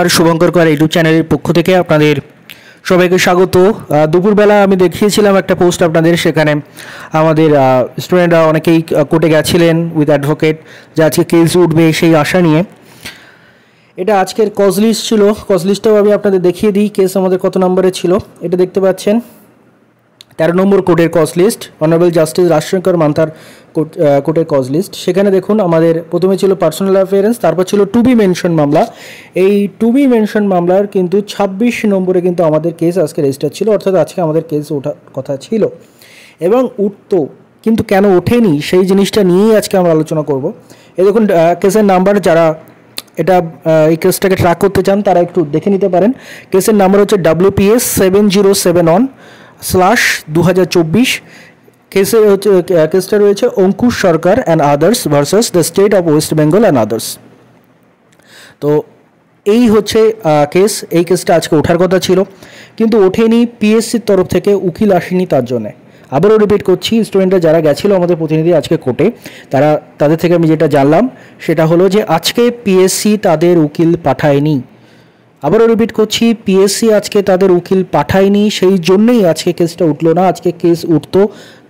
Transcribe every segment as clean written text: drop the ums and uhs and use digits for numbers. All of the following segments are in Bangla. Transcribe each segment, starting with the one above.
আর শুভঙ্কর কর ইউটিউব চ্যানেলের পক্ষ থেকে আপনাদের সবাইকে স্বাগত। দুপুরবেলা আমি দেখিয়েছিলাম একটা পোস্ট আপনাদের, সেখানে আমাদের স্টুডেন্টরা অনেকেই কোর্টে গেছিলেন উইথ অ্যাডভোকেট, যে আজকে কেস উঠবে সেই আশা নিয়ে। এটা আজকের কজ লিস্ট ছিল। কজ লিস্টটাও আমি আপনাদের দেখিয়ে দিই কেস আমাদের কত নম্বরে ছিল। এটা দেখতে পাচ্ছেন 13 নম্বর কোর্টের কজ লিস্ট, অনারেবল জাস্টিস রাজশঙ্কর মান্থার কোর্টের কজ লিস্ট। সেখানে দেখুন আমাদের প্রথমে ছিল পার্সোনাল অ্যাফেয়ারেন্স, তারপর ছিল টু বি মেনশন মামলা। এই টু বি মেনশন মামলার কিন্তু 26 নম্বরে কিন্তু আমাদের কেস আজকে রেজিস্টার ছিল, অর্থাৎ আজকে আমাদের কেস ওঠার কথা ছিল এবং উঠতো, কিন্তু কেন ওঠেনি সেই জিনিসটা নিয়েই আজকে আমরা আলোচনা করব। এই দেখুন কেসের নাম্বার, যারা এই কেসটাকে ট্র্যাক করতে চান তারা একটু দেখে নিতে পারেন। কেসের নাম্বার হচ্ছে WPS 7071/2024। কেসটা রয়েছে Ankush Sarkar and others versus the State of West Bengal and others. তো এই হচ্ছে কেস। এই কেসটা আজকে ওঠার কথা ছিল কিন্তু ওঠেনি, পিএসসির তরফ থেকে উকিল আসেনি তার জন্যে। আবারও রিপিট করছি, স্টুডেন্টরা যারা গেছিলো আমাদের প্রতিনিধি আজকে কোর্টে, তাদের থেকে আমি যেটা জানলাম সেটা হলো যে আজকে পিএসসি তাদের উকিল পাঠায়নি। আবারও রিপিট করছি, পিএসসি আজকে তাদের উকিল পাঠায়নি, সেই জন্যই আজকে কেসটা উঠলো না। আজকে কেস উঠতো,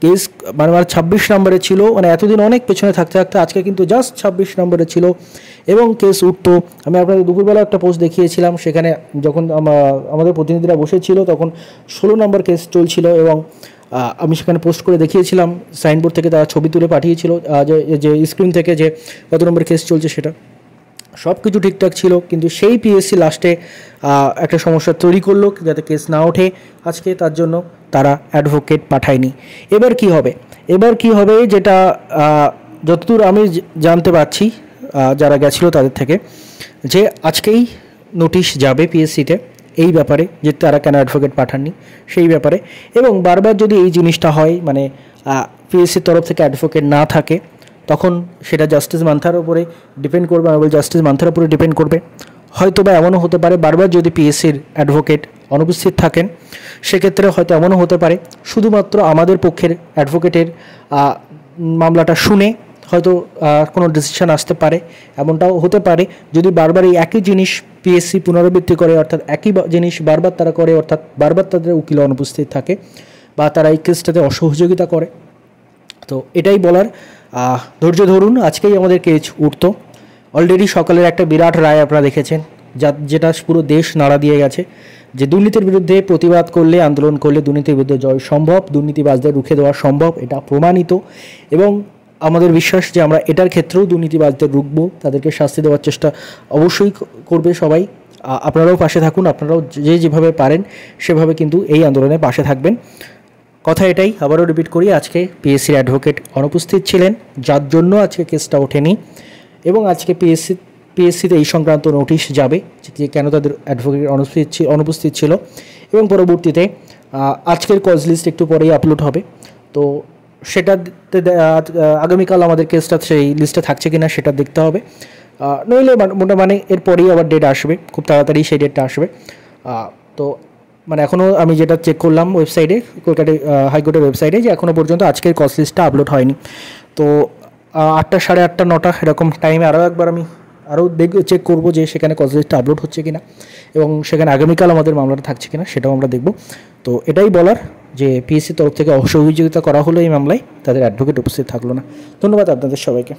কেস মানে 26 নম্বরে ছিল, মানে এতদিন অনেক পেছনে থাকতে থাকতে আজকে কিন্তু জাস্ট 26 নম্বরে ছিল এবং কেস উঠতো। আমি আপনাদের দুপুরবেলা একটা পোস্ট দেখিয়েছিলাম, সেখানে যখন আমাদের প্রতিনিধিরা বসেছিল তখন 16 নম্বর কেস চলছিল এবং আমি সেখানে পোস্ট করে দেখিয়েছিলাম, সাইনবোর্ড থেকে তারা ছবি তুলে পাঠিয়েছিল যে স্ক্রিন থেকে যে কত নম্বর কেস চলছে, সেটা সব কিছু ঠিকঠাক ছিল। কিন্তু সেই পিএসসি লাস্টে একটা সমস্যা তৈরি করলো যাতে কেস না ওঠে আজকে, তার জন্য তারা অ্যাডভোকেট পাঠায়নি। এবার কি হবে যেটা যতদূর আমি জানতে পারছি যারা গেছিলো তাদের থেকে, যে আজকেই নোটিশ যাবে পিএসসিতে এই ব্যাপারে যে তারা কেন অ্যাডভোকেট পাঠাননি সেই ব্যাপারে। এবং বারবার যদি এই জিনিসটা হয়, মানে পিএসসির তরফ থেকে অ্যাডভোকেট না থাকে, তখন সেটা জাস্টিস মান্থার উপরে ডিপেন্ড করবে, অনারেবল জাস্টিস মান্থার উপরে ডিপেন্ড করবে। হয়তো বা এমনও হতে পারে বারবার যদি পিএসসির অ্যাডভোকেট অনুপস্থিত থাকেন, সেক্ষেত্রে হয়তো এমনও হতে পারে শুধুমাত্র আমাদের পক্ষের অ্যাডভোকেটের মামলাটা শুনে হয়তো কোনো ডিসিশন আসতে পারে, এমনটাও হতে পারে। যদি বারবার এই একই জিনিস পিএসসি পুনরাবৃত্তি করে, অর্থাৎ একই জিনিস বারবার তারা করে, অর্থাৎ বারবার তাদের উকিল অনুপস্থিত থাকে বা তারা এই কেসটাতে অসহযোগিতা করে। তো এটাই বলার, ধৈর্য ধরুন, আজকেই আমাদের কেস উঠতো। অলরেডি সকালের একটা বিরাট রায় আপনারা দেখেছেন, যেটা পুরো দেশ নাড়া দিয়ে গেছে, যে দুর্নীতির বিরুদ্ধে প্রতিবাদ করলে, আন্দোলন করলে দুর্নীতির বিরুদ্ধে জয় সম্ভব, দুর্নীতিবাজদের রুখে দেওয়া সম্ভব, এটা প্রমাণিত। এবং আমাদের বিশ্বাস যে আমরা এটার ক্ষেত্রেও দুর্নীতিবাজদের রুখবো, তাদেরকে শাস্তি দেওয়ার চেষ্টা অবশ্যই করবে সবাই। আপনারাও পাশে থাকুন, আপনারাও যেভাবে পারেন সেভাবে কিন্তু এই আন্দোলনে পাশে থাকবেন। কথা এটাই, আবারও রিপিট করি, আজকে পিএসসির অ্যাডভোকেট অনুপস্থিত ছিলেন, যার জন্য আজকে কেসটা ওঠেনি। এবং আজকে পিএসসিতে এই সংক্রান্ত নোটিশ যাবে যে কেন তাদের অ্যাডভোকেট অনুপস্থিত ছিল। এবং পরবর্তীতে আজকের কজ লিস্ট একটু পরেই আপলোড হবে, তো সেটাতে আগামীকাল আমাদের কেসটা সেই লিস্টে থাকছে কিনা সেটা দেখতে হবে। নইলে মোটামুটি এরপরেই আবার ডেট আসবে, খুব তাড়াতাড়ি সেই ডেটটা আসবে। তো মানে এখনও আমি যেটা চেক করলাম ওয়েবসাইটে, কলকাতা হাইকোর্টের ওয়েবসাইটে, যে এখনও পর্যন্ত আজকের কজ লিস্টটা আপলোড হয়নি। তো 8টা, 8:30, 9টা এরকম টাইমে আমি আরও চেক করবো যে সেখানে কজ লিস্টটা আপলোড হচ্ছে কিনা এবং সেখানে আগামীকাল আমাদের মামলাটা থাকছে কিনা সেটাও আমরা দেখব। তো এটাই বলার যে পিএসসির তরফ থেকে অসহযোগিতা করা হলো এই মামলায়, তাদের অ্যাডভোকেট উপস্থিত থাকলো না। ধন্যবাদ আপনাদের সবাইকে।